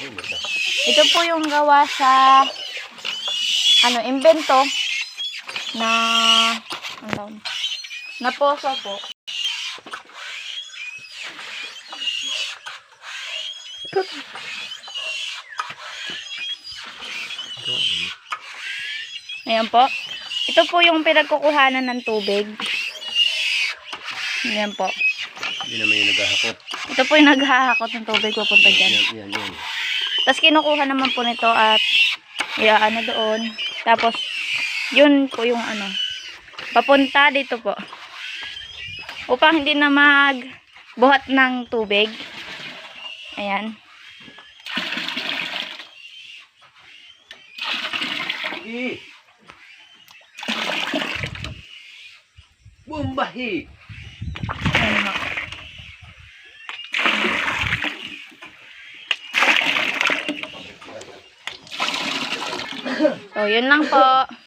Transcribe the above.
Ito po yung gawa sa invento na na poso po. Ayan po. Ito po yung pinagkukuhanan ng tubig. Ayan po. Hindi naman yung naghahakot. Ito po yung naghahakot ng tubig papunta dyan. Yan. Tapos kinukuha naman po nito at iaano doon. Tapos yun po yung papunta dito po. Upang hindi na magbuhat ng tubig. Ayan. Bumbahi! Ayan po. So, yun lang po.